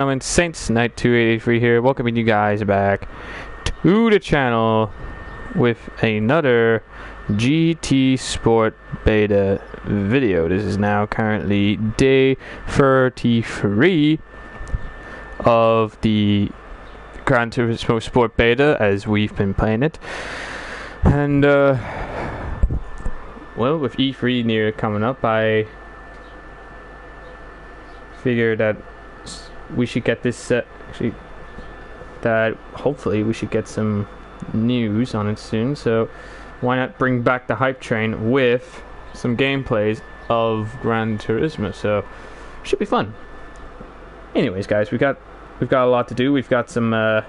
I'm Saints Knight 283 here, welcoming you guys back to the channel with another GT Sport Beta video. This is now currently day 33 of the Gran Turismo Sport Beta as we've been playing it. And well, with E3 near coming up, I figured that we should get this that hopefully we should get some news on it soon, so why not bring back the hype train with some gameplays of Gran Turismo. So should be fun. Anyways, guys, we've got a lot to do. We've got some cars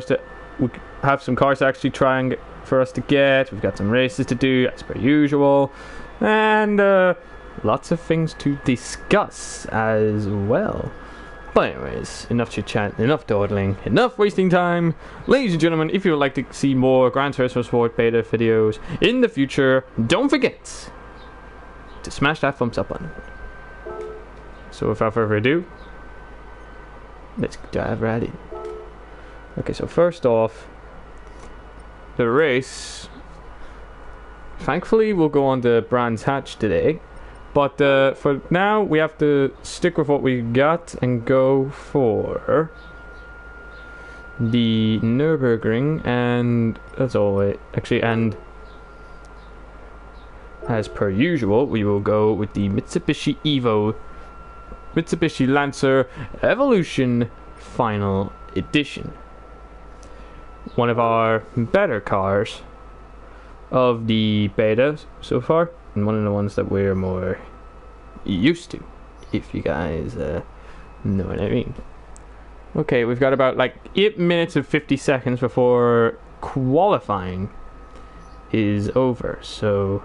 that we have some cars to actually try and get for us to get. We've got some races to do as per usual, and lots of things to discuss as well. But anyways, enough chit chat, enough dawdling, enough wasting time. Ladies and gentlemen, if you would like to see more Gran Turismo Sport Beta videos in the future, don't forget to smash that thumbs up button. So without further ado, let's dive right in. Okay, so first off, the race, thankfully we'll go on the Brands Hatch today. But for now, we have to stick with what we got and go for the Nürburgring, and as always, and as per usual, we will go with the Mitsubishi Lancer Evolution Final Edition. One of our better cars of the beta so far, and one of the ones that we're more used to, if you guys know what I mean. Okay, we've got about like 8 minutes and 50 seconds before qualifying is over. So,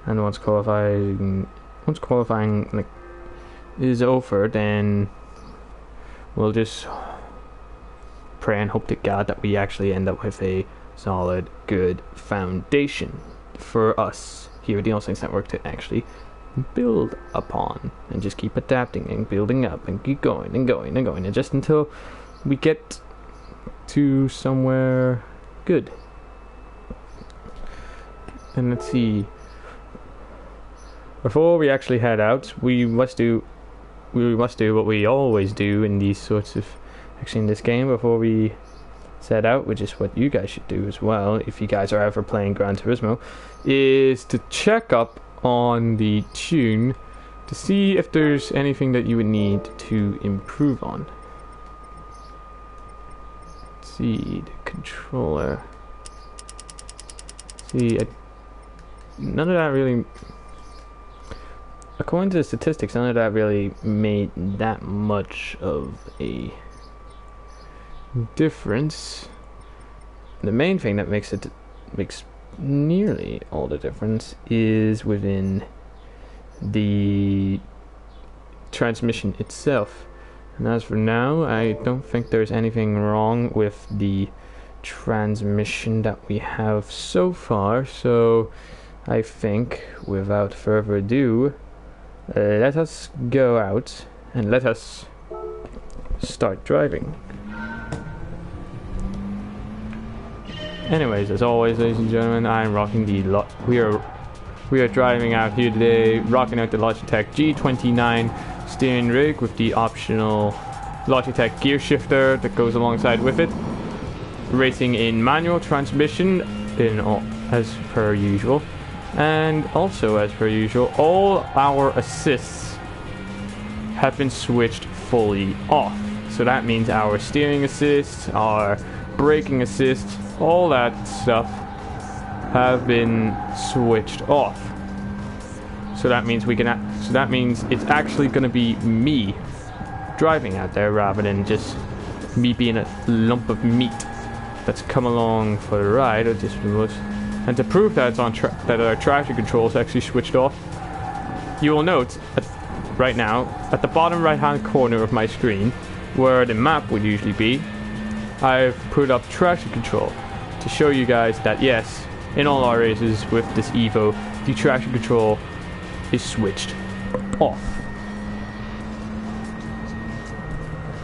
and once qualifying like is over, then we'll just pray and hope to God that we actually end up with a solid, good foundation for us here at the All Saints Network to actually build upon, and just keep adapting and building up and keep going and going and going, and just until we get to somewhere good. And let's see, before we actually head out, we must do what we always do in these sorts of, actually in this game, before we set out, which is what you guys should do as well if you guys are ever playing Gran Turismo, is to check up on the tune to see if there's anything that you would need to improve on. Let's see, the controller. See, none of that really, according to the statistics, none of that really made that much of a difference. The main thing that makes nearly all the difference is within the transmission itself. And as for now, I don't think there's anything wrong with the transmission that we have so far. So I think, without further ado, let us go out and let us start driving. Anyways, as always, ladies and gentlemen, I'm rocking the we are driving out here today, rocking out the Logitech G29 steering rig with the optional Logitech gear shifter that goes alongside with it. Racing in manual transmission as per usual, and also as per usual, all our assists have been switched fully off. So that means our steering assist, our braking assist, all that stuff have been switched off. So that means it's actually going to be me driving out there rather than just me being a lump of meat that's come along for the ride. Or just, and to prove that it's on that our traction control is actually switched off, you will note right now at the bottom right hand corner of my screen, where the map would usually be, I've put up traction control to show you guys that yes, in all our races with this Evo, the traction control is switched off.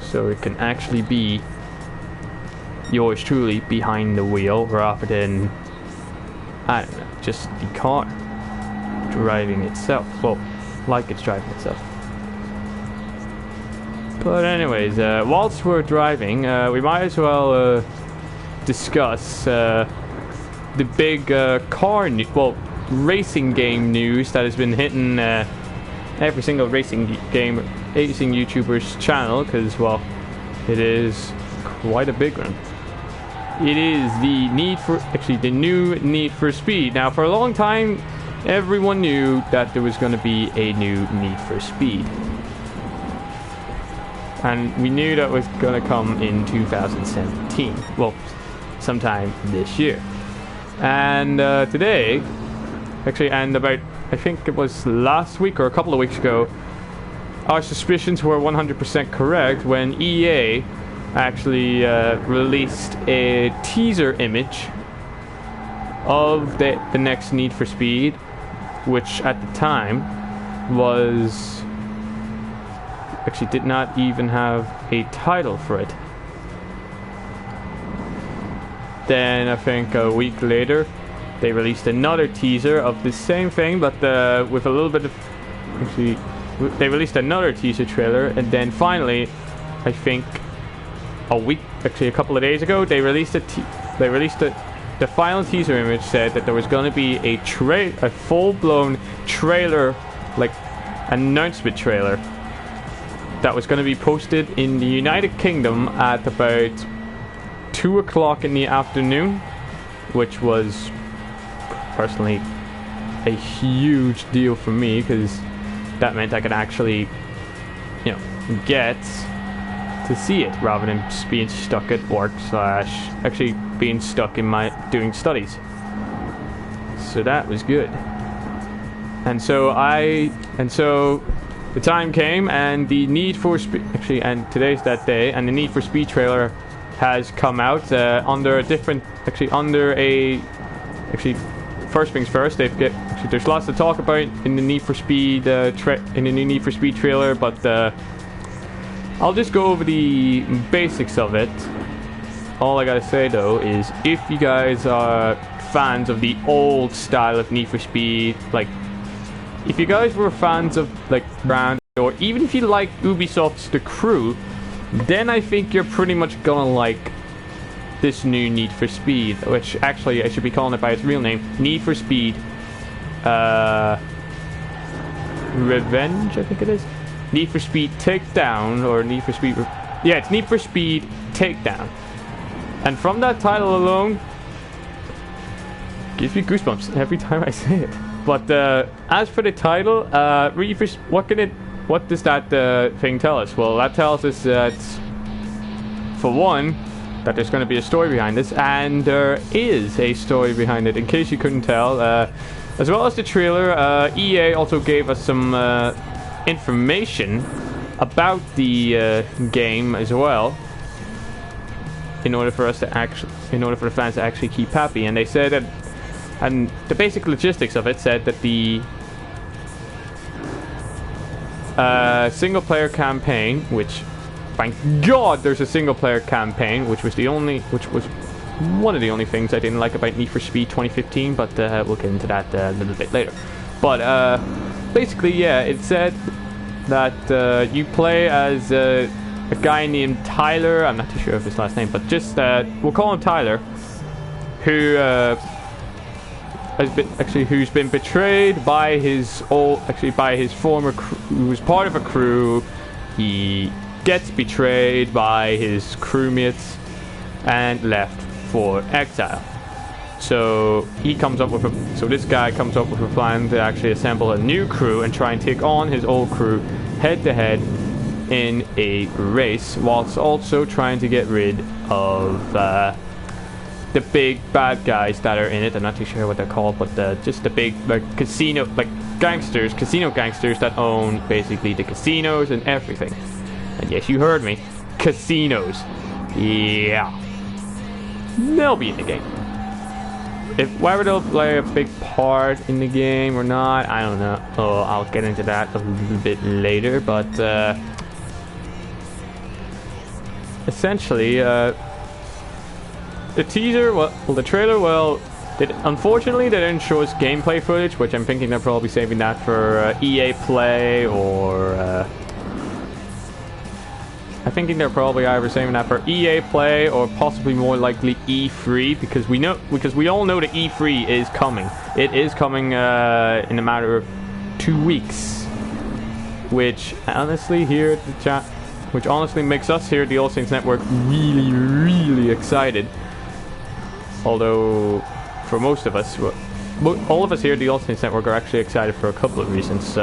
so it can actually be yours truly behind the wheel rather than, I don't know, just the car driving itself. Well, like it's driving itself. But anyways, whilst we're driving, we might as well discuss the big racing game news that has been hitting every single racing YouTuber's channel, because, well, it is quite a big one. It is the new Need for Speed. Now, for a long time, everyone knew that there was going to be a new Need for Speed. And we knew that was going to come in 2017. Well, sometime this year. And today, actually, and about, I think it was last week or a couple of weeks ago, our suspicions were 100% correct when EA actually released a teaser image of the next Need for Speed, which at the time was actually did not even have a title for it. Then I think a week later they released another teaser of the same thing, but with a little bit of, actually they released another teaser trailer, and then finally I think a couple of days ago, they released the final teaser image said that there was going to be a full-blown trailer, like announcement trailer, that was going to be posted in the United Kingdom at about 2 o'clock in the afternoon, which was personally a huge deal for me, because that meant I could actually, get to see it rather than just being stuck at work / actually being stuck in my doing studies. So that was good. And so the time came, and the Need for Speed, actually, and today's that day, and the Need for Speed trailer has come out under first things first. There's lots to talk about in the Need for Speed in the new Need for Speed trailer, but I'll just go over the basics of it. All I gotta say though is, if you guys are fans of the old style of Need for Speed, like if you guys were fans of like Brand, or even if you like Ubisoft's The Crew, then I think you're pretty much gonna like this new Need for Speed, which actually I should be calling it by its real name, Need for Speed Revenge, I think it is. Need for Speed Takedown, or Need for Speed... yeah, it's Need for Speed Takedown. And from that title alone, gives me goosebumps every time I say it. But as for the title, what does that thing tell us? Well, that tells us that, for one, that there's going to be a story behind this, and there is a story behind it, in case you couldn't tell. As well as the trailer, EA also gave us some information about the game as well, in order for the fans to actually keep happy. And they said that, and the basic logistics of it said that the single player campaign, which, thank God there's a single player campaign, which was one of the only things I didn't like about Need for Speed 2015, but we'll get into that a little bit later. But basically, yeah, it said that you play as a guy named Tyler. I'm not too sure of his last name, but just we'll call him Tyler, who who's been betrayed by his former crew, who was part of a crew. He gets betrayed by his crewmates and left for exile. So this guy comes up with a plan to actually assemble a new crew and try and take on his old crew head to head in a race, whilst also trying to get rid of the big bad guys that are in it. I'm not too sure what they're called, but just the big casino gangsters that own basically the casinos and everything. And yes, you heard me, casinos. Yeah, they'll be in the game. Whether they'll play a big part in the game or not, I don't know. Oh, I'll get into that a little bit later. But essentially, the teaser, well, the trailer, well, unfortunately they didn't show us gameplay footage, which I'm thinking they're probably saving that for EA Play, or I'm thinking they're probably either saving that for EA Play or possibly more likely E3, because we all know that E3 is coming. It is coming in a matter of 2 weeks, which honestly makes us here at the All Saints Network really, really excited. Although, for most of us, all of us here at the All Saints Network are actually excited for a couple of reasons.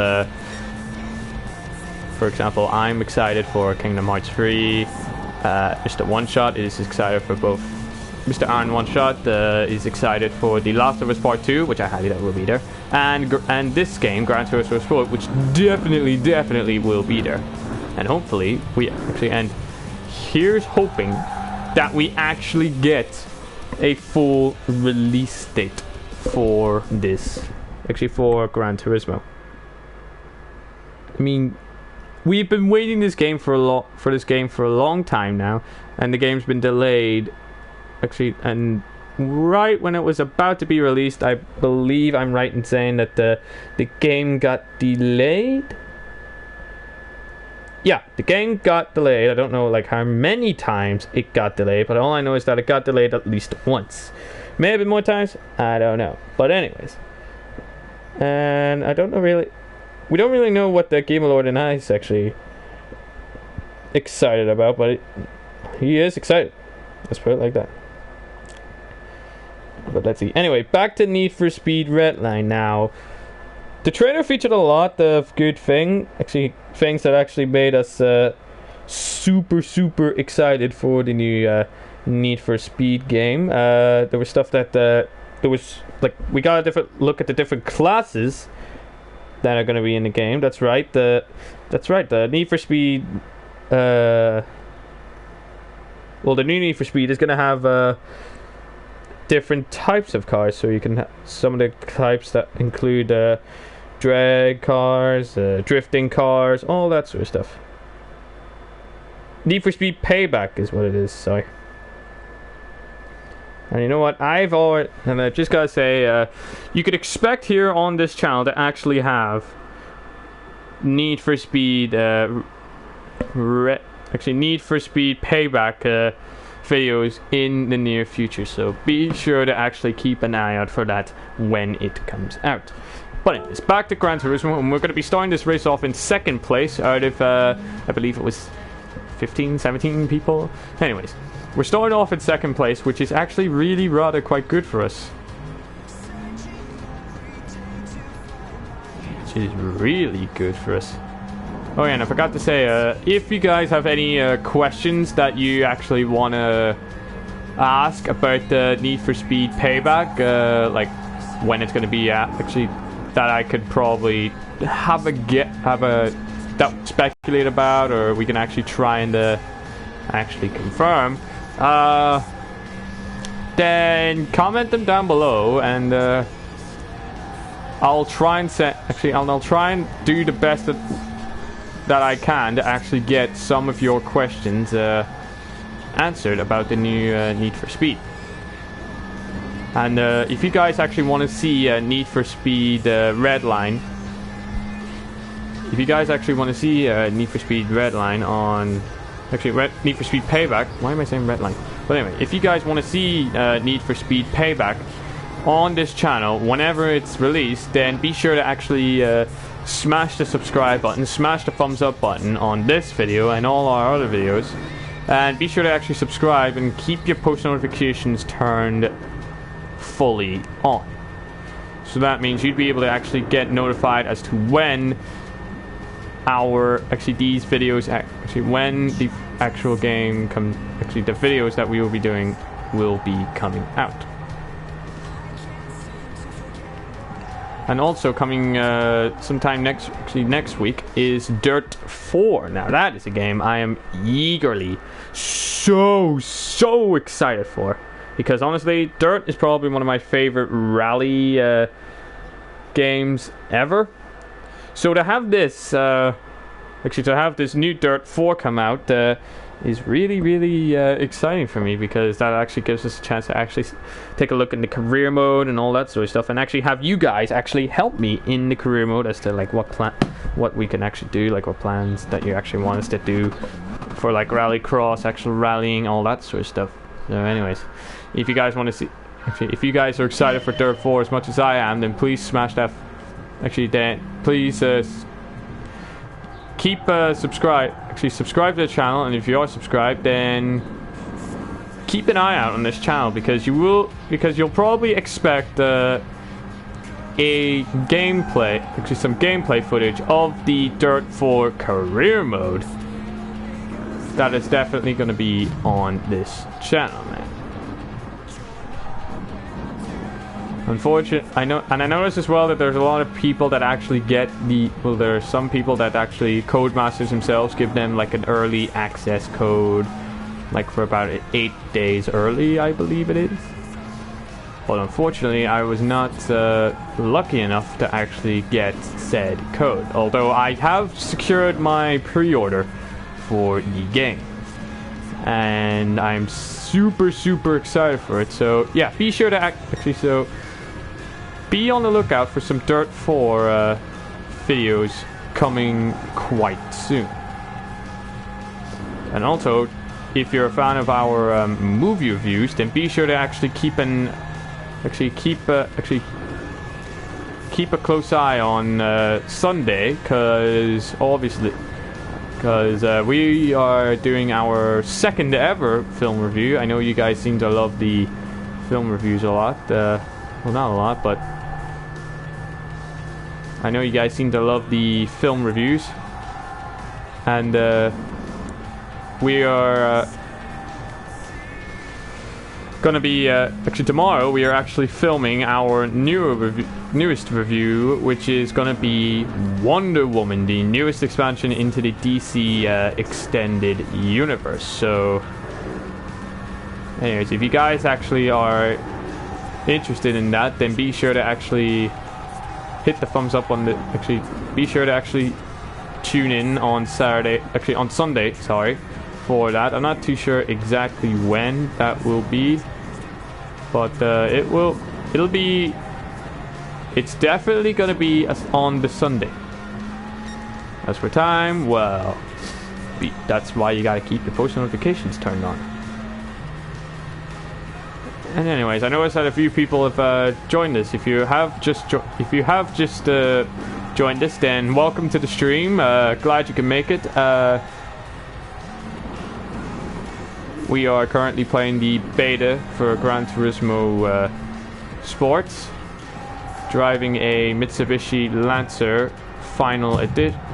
For example, I'm excited for Kingdom Hearts 3. Mr. One Shot is excited for both. Mr. Iron One Shot is excited for The Last of Us Part 2, which I highly doubt will be there. And this game, Gran Turismo Sport, which definitely will be there. And hopefully, here's hoping that we actually get a full release date for this. Actually, for Gran Turismo. I mean, we've been waiting this game for a long time now, and the game's been delayed. Actually, and right when it was about to be released, I believe I'm right in saying that the game got delayed. Yeah, the game got delayed. I don't know like how many times it got delayed, but all I know is that it got delayed at least once. May have been more times, I don't know. But anyways, and we don't really know what the Game Lord and I is actually excited about, but he is excited. Let's put it like that. But let's see. Anyway, back to Need for Speed Redline now. The trailer featured a lot of good things that actually made us super excited for the new Need for Speed game. There was stuff that we got a different look at the different classes that are going to be in the game. That's right. The Need for Speed. The new Need for Speed is going to have different types of cars. So you can have some of the types that include drag cars, drifting cars, all that sort of stuff. Need for Speed Payback is what it is. Sorry. And you know what? I just gotta say, you could expect here on this channel to actually have Need for Speed, Need for Speed Payback videos in the near future. So be sure to actually keep an eye out for that when it comes out. But anyways, back to Gran Turismo, and we're going to be starting this race off in second place out of, I believe it was 15, 17 people. Anyways, we're starting off in second place, which is actually really rather quite good for us. Which is really good for us. Oh yeah, and I forgot to say, if you guys have any questions that you actually want to ask about the Need for Speed Payback, like when it's going to be actually, that I could probably speculate about, or we can actually try and actually confirm, then comment them down below, and I'll try and I'll try and do the best that I can to actually get some of your questions answered about the new Need for Speed. And if you guys actually want to see Need for Speed Redline, Need for Speed Redline on, Need for Speed Payback. Why am I saying Redline? But anyway, if you guys want to see Need for Speed Payback on this channel whenever it's released, then be sure to actually smash the subscribe button, smash the thumbs up button on this video and all our other videos, and be sure to actually subscribe and keep your post notifications turned fully on. So that means you'd be able to actually get notified as to when these videos when the actual game the videos that we will be doing will be coming out. And also coming sometime next week is Dirt 4. Now that is a game I am eagerly so excited for, because honestly, Dirt is probably one of my favorite rally games ever. So to have this new Dirt 4 come out, is really exciting for me, because that actually gives us a chance to actually take a look in the career mode and all that sort of stuff, and actually have you guys actually help me in the career mode as to like what we can actually do, like what plans that you actually want us to do for like rallycross, actual rallying, all that sort of stuff. So anyways, if you guys want to see, actually, if you guys are excited for Dirt 4 as much as I am, then please smash that. Actually, then please keep subscribe to the channel, and if you are subscribed, then keep an eye out on this channel, because you'll probably expect a gameplay, actually some gameplay footage of the Dirt 4 career mode. That is definitely going to be on this channel, man. Unfortunately, I noticed as well that there's a lot of people that actually get there are some people that actually, Codemasters themselves, give them like an early access code, like for about 8 days early, I believe it is. But unfortunately, I was not lucky enough to actually get said code, although I have secured my pre-order for the game, and I'm super excited for it. So yeah, be sure to be on the lookout for some Dirt 4 videos coming quite soon. And also, if you're a fan of our movie reviews, then be sure to actually keep a close eye on Sunday, because we are doing our second ever film review. I know you guys seem to love the film reviews a lot. Well, not a lot, but I know you guys seem to love the film reviews, and we are gonna be actually tomorrow we are actually filming our newest review, which is gonna be Wonder Woman, the newest expansion into the DC extended universe. So anyways, if you guys actually are interested in that, then be sure to actually hit the thumbs up on the be sure to actually tune in on Sunday, sorry, for that. I'm not too sure exactly when that will be, but it's definitely gonna be on the Sunday. As for time, well, that's why you gotta keep your post notifications turned on. And anyways, I noticed that a few people have joined us. If you have just joined us, then welcome to the stream. Glad you can make it. We are currently playing the beta for Gran Turismo Sports, driving a Mitsubishi Lancer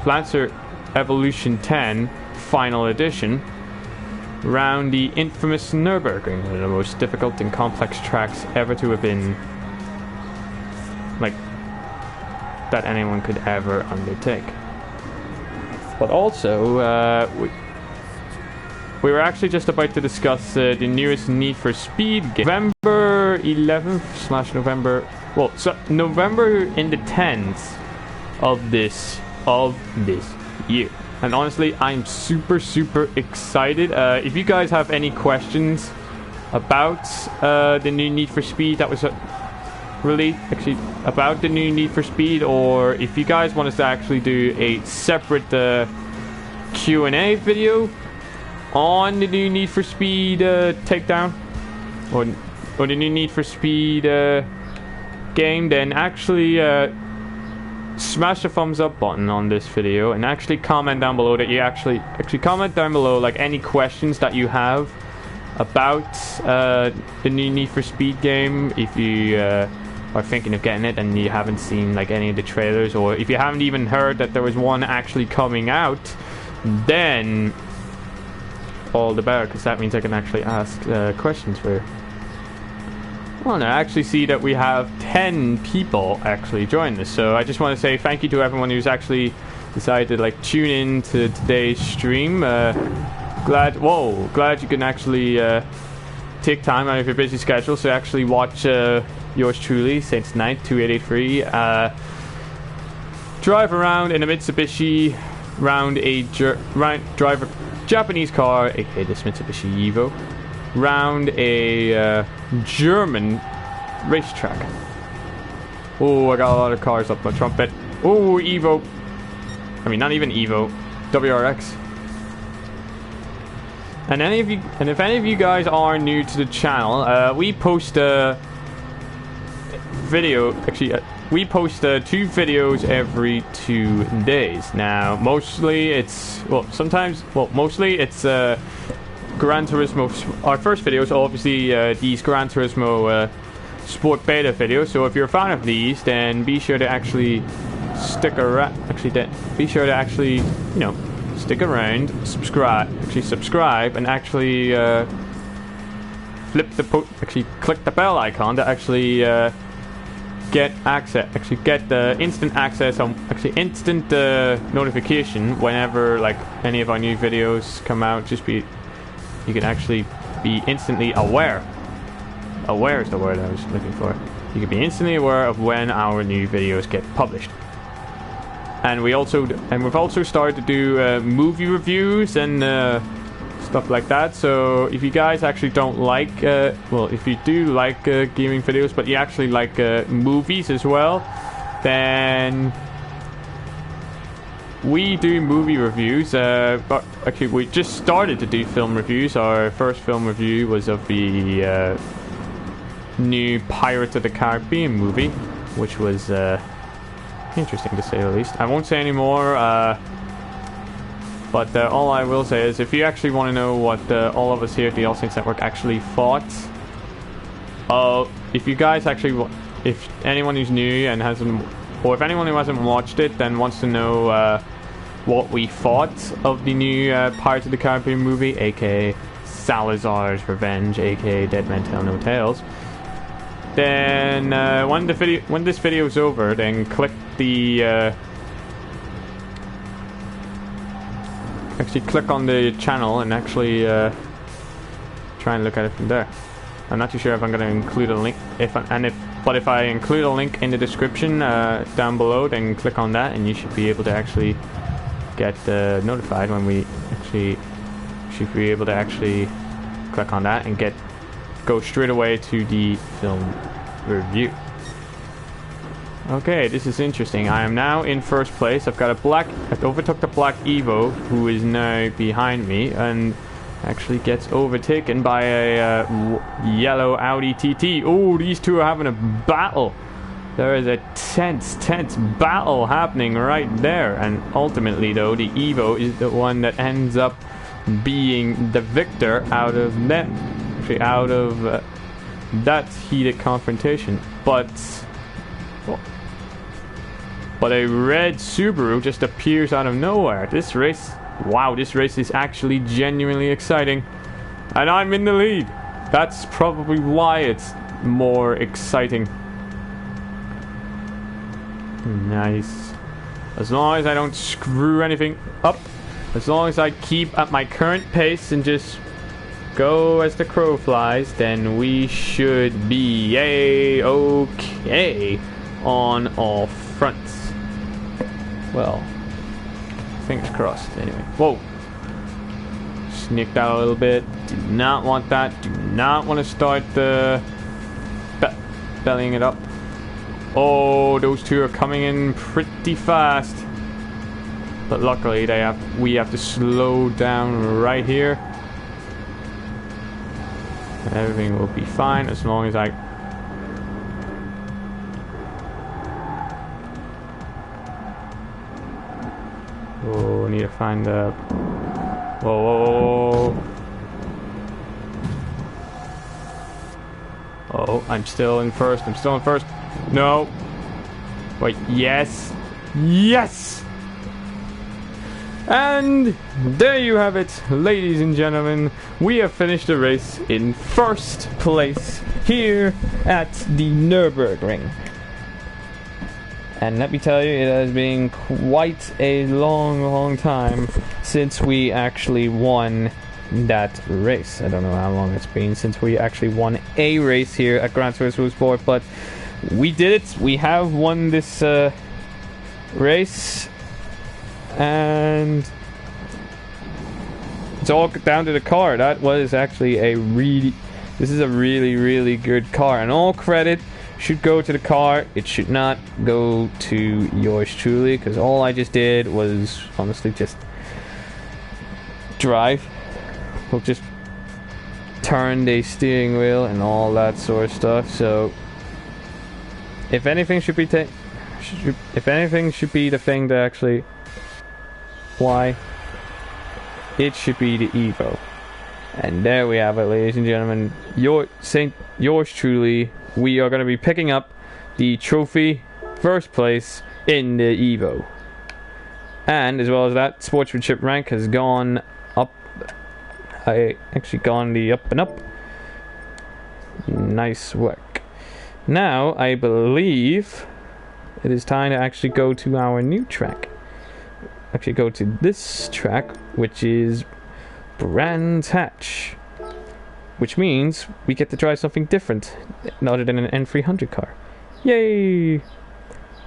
Lancer Evolution 10 Final Edition, around the infamous Nürburgring, one of the most difficult and complex tracks ever to have been, like, that anyone could ever undertake. But also, we were actually just about to discuss the newest Need for Speed game, November 11th / November, well, so November in the 10th of this year. And honestly, I'm super excited. If you guys have any questions about the new Need for Speed that was about the new Need for Speed, or if you guys want us to actually do a separate Q&A video on the new Need for Speed Takedown, or the new Need for Speed game, then actually smash the thumbs up button on this video, and actually comment down below that you actually comment down below like any questions that you have about the new Need for Speed game. If you are thinking of getting it and you haven't seen like any of the trailers, or if you haven't even heard that there was one actually coming out, then all the better, because that means I can actually ask questions for you. Well, I actually see that we have 10 people actually join this, so I just want to say thank you to everyone who's actually decided to like tune in to today's stream. Glad you can actually take time out of your busy schedule to actually watch yours truly, Saints Knight 2883, drive around in a Mitsubishi drive Japanese car, aka this Mitsubishi Evo, round a German racetrack. Oh, I got a lot of cars up my trumpet. Oh, Evo. I mean, not even Evo, WRX. And if any of you guys are new to the channel, we post a video. Actually, we post 2 videos every 2 days. Now, mostly it's mostly it's Gran Turismo. Our first videos, obviously, these Gran Turismo Sport Beta videos. So if you're a fan of these, then be sure to actually stick around. Be sure to actually, stick around, subscribe, and actually click the bell icon to actually get the instant access on instant notification whenever any of our new videos come out. You can actually be instantly aware. Aware is the word I was looking for. You can be instantly aware of when our new videos get published. And we've also started to do movie reviews and stuff like that. So if you guys actually don't like, if you do like gaming videos, but you actually like movies as well, then we do movie reviews. But actually, we just started to do film reviews. Our first film review was of the new Pirates of the Caribbean movie, which was interesting to say the least. I won't say any more, but all I will say is if you actually want to know what all of us here at the All Saints Network actually thought, if anyone who's new and hasn't, or if anyone who hasn't watched it then wants to know what we thought of the new Pirates of the Caribbean movie, aka Salazar's Revenge, aka Dead Men Tell No Tales, then when this video is over, then click the click on the channel and actually try and look at it from there. I'm not too sure if I'm going to include a link. If I include a link in the description down below, then click on that, and you should be able to actually get notified when we should be able to actually click on that and go straight away to the film review. Okay, this is interesting. I am now in first place. I've overtook the black Evo, who is now behind me, and actually gets overtaken by a yellow Audi TT. Oh, these two are having a battle. There is a tense battle happening right there, and ultimately, though, the Evo is the one that ends up being the victor out of them. Actually, out of that heated confrontation. But a red Subaru just appears out of nowhere. This race is actually genuinely exciting. And I'm in the lead. That's probably why it's more exciting. Nice. As long as I don't screw anything up. As long as I keep at my current pace and just go as the crow flies, then we should be okay on all fronts. Well, fingers crossed. Anyway, whoa, sneaked out a little bit. Do not want that. Do not want to start bellying it up. Oh, those two are coming in pretty fast. But luckily, we have to slow down right here. And everything will be fine as long as I. Oh, I need to find the. Whoa. Oh, I'm still in first. No. Wait, yes. Yes! And there you have it, ladies and gentlemen. We have finished the race in first place here at the Nürburgring. And let me tell you, it has been quite a long time since we actually won that race. I don't know how long it's been since we actually won a race here at Gran Turismo Sport, but we did it. We have won this race, and it's all down to the car. That was actually this is a really good car, and all credit should go to the car. It should not go to yours truly, because all I just did was honestly just drive. We'll just turn the steering wheel and all that sort of stuff. So if anything should be the thing to actually why, it should be the Evo. And there we have it, ladies and gentlemen. Yours truly. We are going to be picking up the trophy, first place in the Evo. And as well as that, sportsmanship rank has gone up. Gone the up and up. Nice work. Now, I believe it is time to actually go to our new track. Actually go to this track, which is Brands Hatch, which means we get to try something different other than an N300 car. Yay!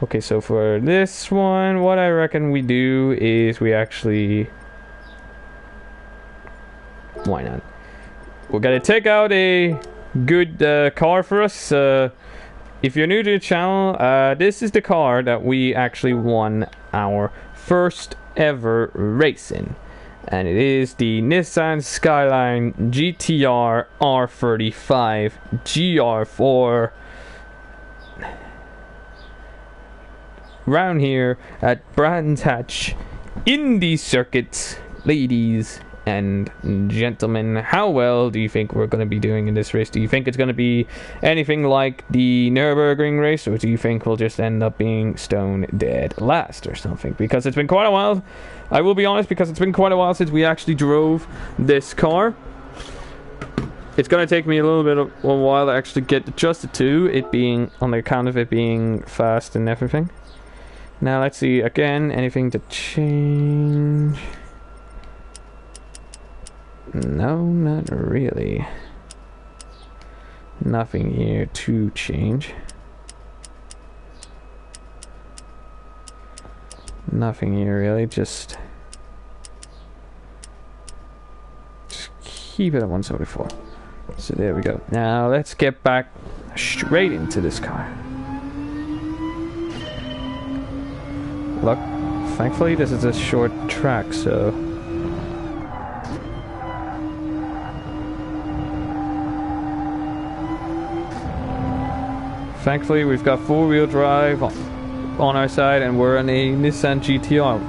Okay, so for this one, what I reckon we do is we actually... why not? We're gonna take out a good car for us. If you're new to the channel, this is the car that we actually won our first ever race in. And it is the Nissan Skyline GTR R35 GR4 round here at Brands Hatch Indy Circuit. Ladies and gentlemen, how well do you think we're going to be doing in this race? Do you think it's going to be anything like the Nürburgring race, or do you think we'll just end up being stone dead last or something? Because it's been quite a while, I will be honest, because it's been quite a while since we actually drove this car. It's going to take me a little bit of a while to actually get adjusted to it, being on the account of it being fast and everything. Now let's see, again, anything to change? No, not really. Nothing here to change. Nothing here really, just keep it at 174. So there we go. Now let's get back straight into this car. Look, thankfully this is a short track, so thankfully we've got four-wheel drive on our side, and we're on a Nissan GTR.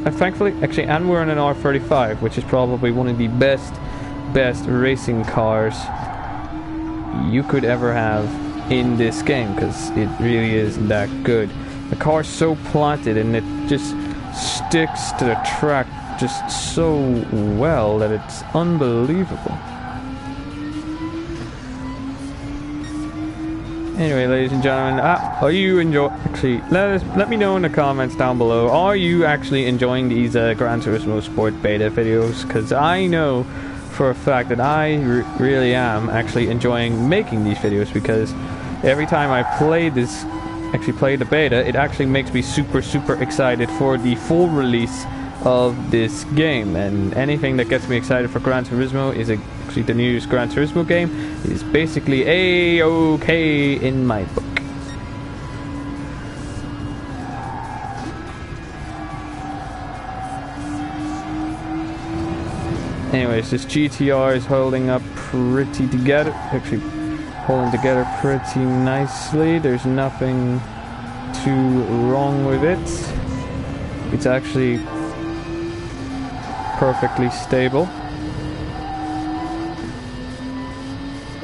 And thankfully, actually, and we're on an R35, which is probably one of the best racing cars you could ever have in this game, because it really is that good. The car's so planted and it just sticks to the track just so well that it's unbelievable. Anyway, ladies and gentlemen, are you actually let me know in the comments down below, are you actually enjoying these Gran Turismo Sport beta videos? Because I know for a fact that I really am actually enjoying making these videos, because every time I play the beta, it actually makes me super excited for the full release of this game. And anything that gets me excited for Gran Turismo is actually the newest Gran Turismo game is basically A-okay in my book. Anyways, this GTR is holding up pretty together, actually holding together pretty nicely. There's nothing too wrong with it. It's actually perfectly stable.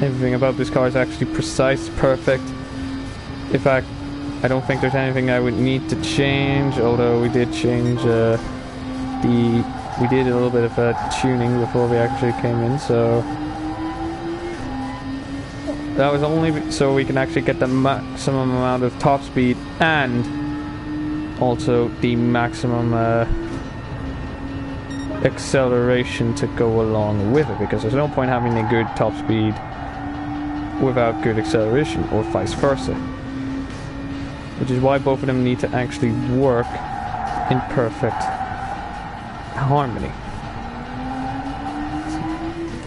Everything about this car is actually precise, perfect. In fact, I don't think there's anything I would need to change, although we did change we did a little bit of tuning before we actually came in, so that was only so we can actually get the maximum amount of top speed and also the maximum acceleration to go along with it, because there's no point having a good top speed without good acceleration, or vice versa, which is why both of them need to actually work in perfect harmony.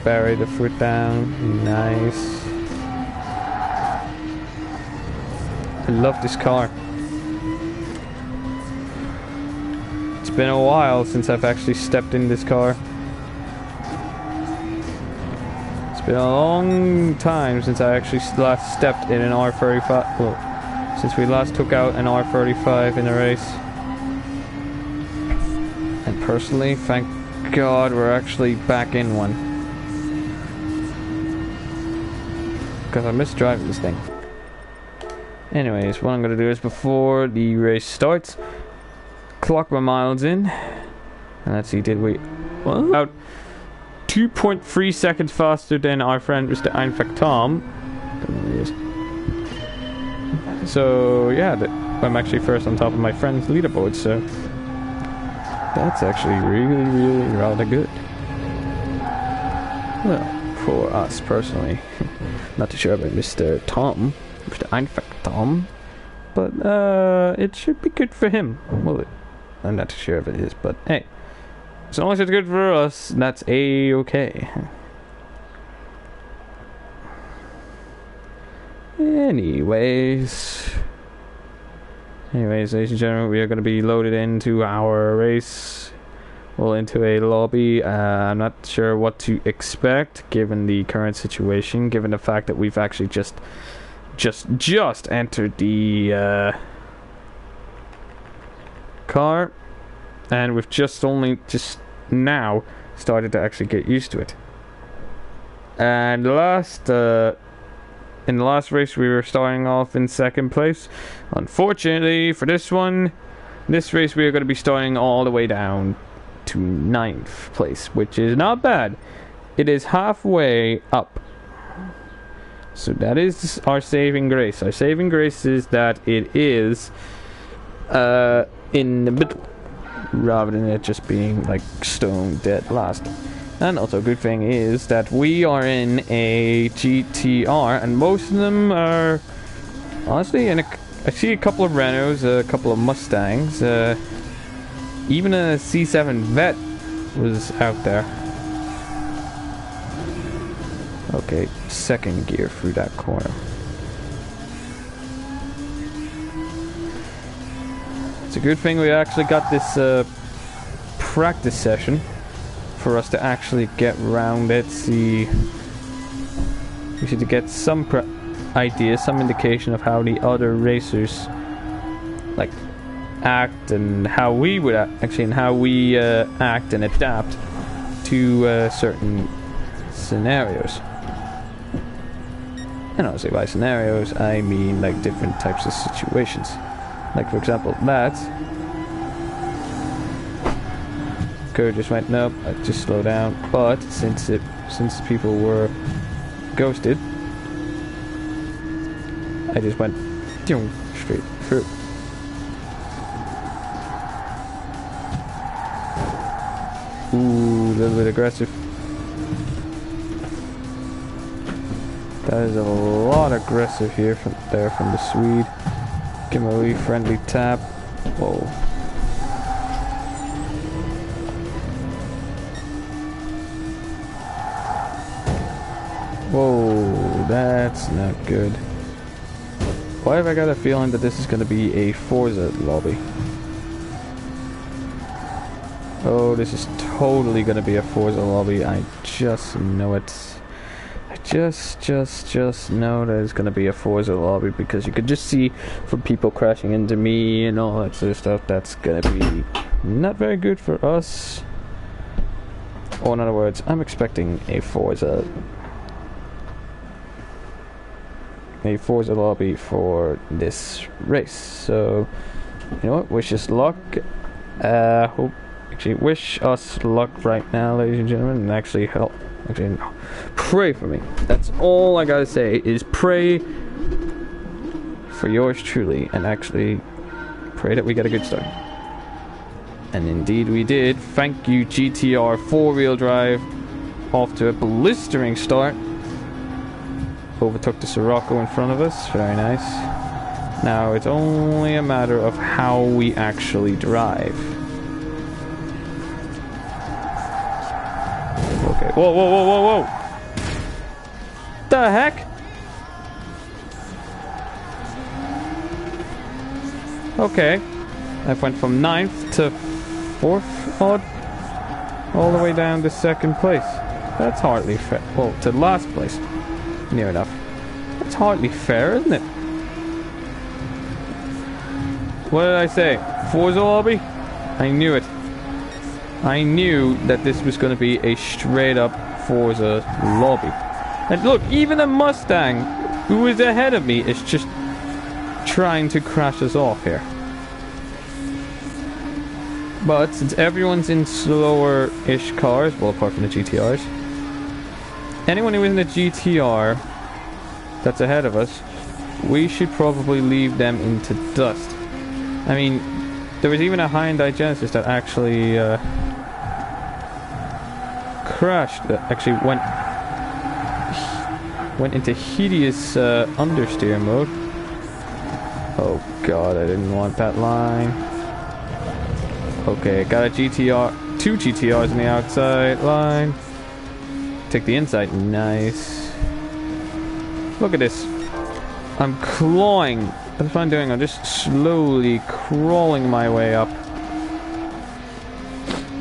bury the foot down. Nice. I love this car. It's been a while since I've actually stepped in this car. It's been a long time since I actually last stepped in an R35. Well, since we last took out an R35 in a race. And personally, thank God we're actually back in one. Because I miss driving this thing. Anyways, what I'm going to do is before the race starts, clock my miles in. And let's see, did we... Well, about 2.3 seconds faster than our friend Mr. Einfach Tom. So, yeah, I'm actually first on top of my friend's leaderboard, so... That's actually really rather good. Well, for us personally. Not too sure about Mr. Tom. Mr. Einfach Tom. But, it should be good for him. Well, I'm not too sure if it is, but hey. As long as it's good for us, that's A-okay. Anyways, ladies and gentlemen, we are going to be loaded into our race. Well, into a lobby. I'm not sure what to expect, given the current situation, given the fact that we've actually just entered the car, and we've just now started to actually get used to it. And in the last race we were starting off in second place. Unfortunately for this race we are going to be starting all the way down to 9th place, which is not bad. It is halfway up. So that is our saving grace. Our saving grace is that it is in the middle, rather than it just being like stone dead last. And also a good thing is that we are in a GTR, and most of them are honestly I see a couple of Renaults, a couple of Mustangs, even a C7 Vet was out there. Okay, second gear through that corner. It's a good thing we actually got this practice session for us to actually get around it. See, we should get some idea, some indication of how the other racers like act, and how we would act and adapt to certain scenarios. And obviously by scenarios I mean like different types of situations. Like for example that Kurt just went nope, I just slow down, but since people were ghosted, I just went straight through. Ooh, a little bit aggressive. That is a lot aggressive here from the Swede. Give him a wee friendly tap. Whoa. Whoa, that's not good. Why have I got a feeling that this is going to be a Forza lobby? Oh, this is totally going to be a Forza lobby. I just know it. I just know that it's going to be a Forza lobby, because you could just see from people crashing into me and all that sort of stuff. That's going to be not very good for us. Or in other words, I'm expecting a Forza lobby for this race. So, you know what? Wish us luck. Wish us luck right now, ladies and gentlemen, and actually help. Actually, no. Pray for me. That's all I gotta say, is pray for yours truly, and actually pray that we get a good start. And indeed we did. Thank you, GTR 4-wheel drive. Off to a blistering start. Overtook the Sirocco in front of us. Very nice. Now it's only a matter of how we actually drive. Okay. Whoa, whoa, whoa, whoa, whoa! The heck? Okay. I went from 9th to 4th odd, all the way down to 2nd place. That's hardly fair. Well, to last place. Near enough. That's hardly fair, isn't it? What did I say? Forza lobby? I knew it. I knew that this was going to be a straight up Forza lobby. And look, even a Mustang, who is ahead of me, is just trying to crash us off here. But since everyone's in slower-ish cars, well, apart from the GTRs, anyone who is in a GTR that's ahead of us, we should probably leave them into dust. I mean, there was even a Hyundai Genesis that actually crashed, that actually went into hideous understeer mode. Oh god, I didn't want that line. Okay, got a GTR, 2 GTRs on the outside line. Take the inside, nice. Look at this. I'm clawing. That's what I'm doing. I'm just slowly crawling my way up.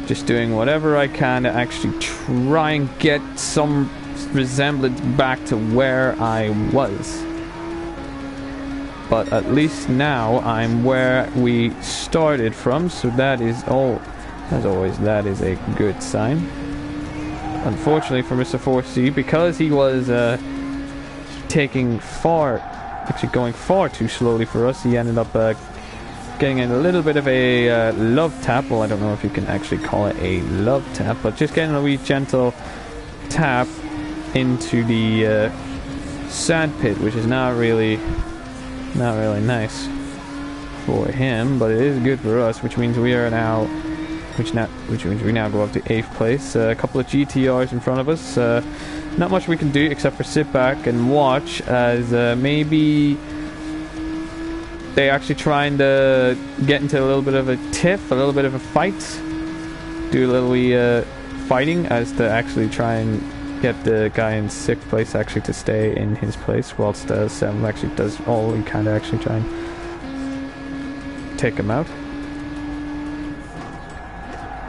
Just doing whatever I can to actually try and get some resemblance back to where I was. But at least now I'm where we started from, so that is all. As always, that is a good sign. Unfortunately for Mr. 4C, because he was going far too slowly for us, he ended up getting a little bit of a love tap. Well, I don't know if you can actually call it a love tap, but just getting a wee gentle tap into the sand pit, which is not really nice for him, but it is good for us, which means we are now, which means we now go up to 8th place. A couple of GTRs in front of us. Not much we can do except for sit back and watch as maybe they actually trying to get into a little bit of a tiff, a little bit of a fight, do a little wee fighting as to actually try and get the guy in 6th place actually to stay in his place, whilst 7 actually does all he can to actually try and take him out.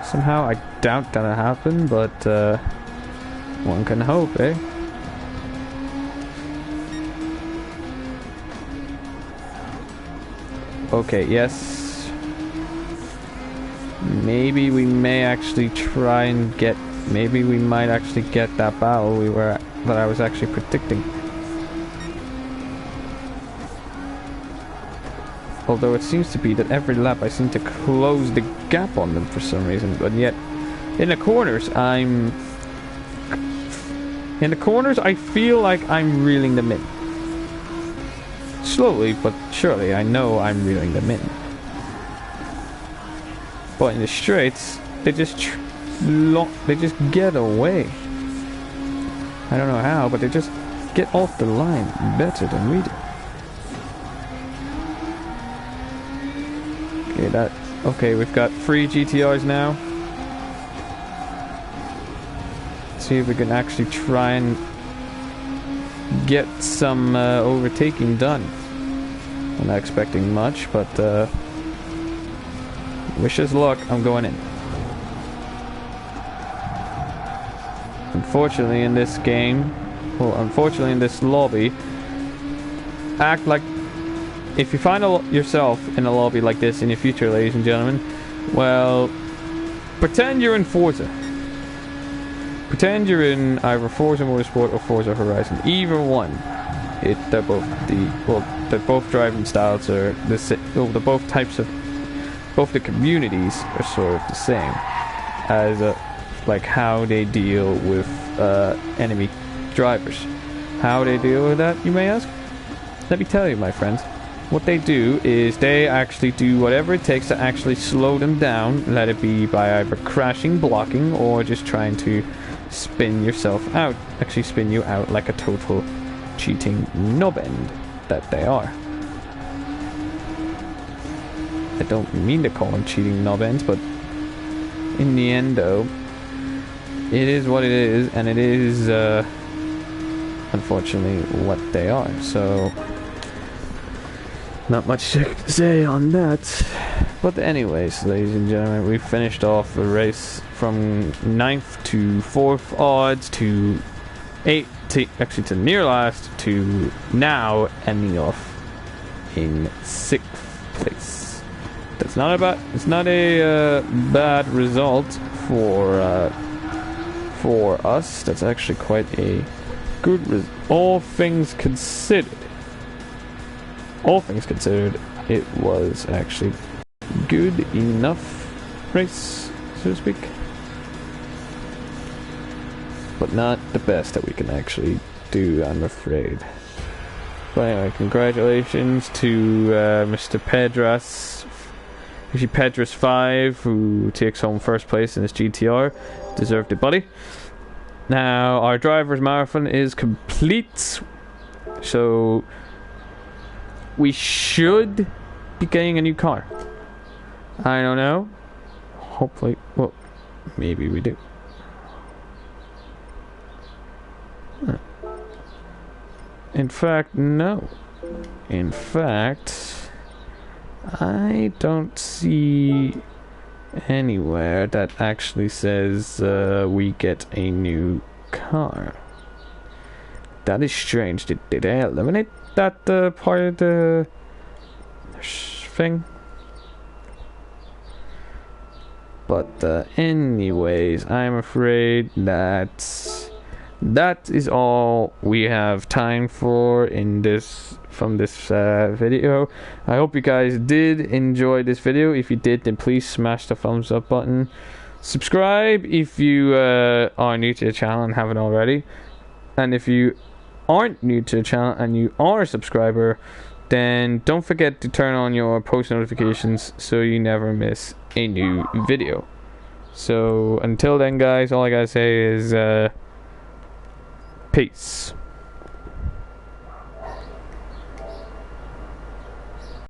Somehow I doubt that'll happen, but one can hope, eh? Okay, yes. Maybe we may actually try and get. Maybe we might actually get that battle that I was actually predicting. Although it seems to be that every lap I seem to close the gap on them for some reason, but yet in the corners I feel like I'm reeling them in. Slowly but surely I know I'm reeling them in. But in the straights they just get away. I don't know how, but they just get off the line better than we do. Okay, we've got 3 GTRs now. Let's see if we can actually try and get some overtaking done. I'm not expecting much, but wish us luck. I'm going in. Unfortunately in this game, well, unfortunately in this lobby, act like if you find yourself in a lobby like this in the future, ladies and gentlemen, well, pretend you're in Forza. Pretend you're in either Forza Motorsport or Forza Horizon. Either one. They're both driving styles are the both types of, both the communities are sort of the same as like how they deal with enemy drivers. How they deal with that, you may ask? Let me tell you, my friends. What they do is they actually do whatever it takes to actually slow them down, let it be by either crashing, blocking, or just trying to spin yourself out. Actually spin you out like a total cheating knobend that they are. I don't mean to call them cheating knobends, but in the end though, it is what it is, and it is unfortunately what they are. So not much to say on that. But anyways, ladies and gentlemen, we finished off the race from 9th to 4th odds to 8th to, actually to near last, to now ending off in 6th place. That's not a bad, it's not a bad result for us. That's actually quite a good result, all things considered. All things considered, it was actually good enough race, so to speak. But not the best that we can actually do, I'm afraid. But anyway, congratulations to Mr. Pedras, actually Pedras 5, who takes home first place in his GTR. Deserved it, buddy. Now, our driver's marathon is complete, so we should be getting a new car. I don't know. Hopefully, well, maybe we do. In fact, no. In fact, I don't see anywhere that actually says we get a new car. That is strange. Did they eliminate that part of the thing? But anyways, I'm afraid that is all we have time for in this video. I hope you guys did enjoy this video. If you did, then please smash the thumbs up button. Subscribe if you are new to the channel and haven't already. And if you aren't new to the channel and you are a subscriber, then don't forget to turn on your post notifications so you never miss a new video. So until then, guys, all I gotta say is peace.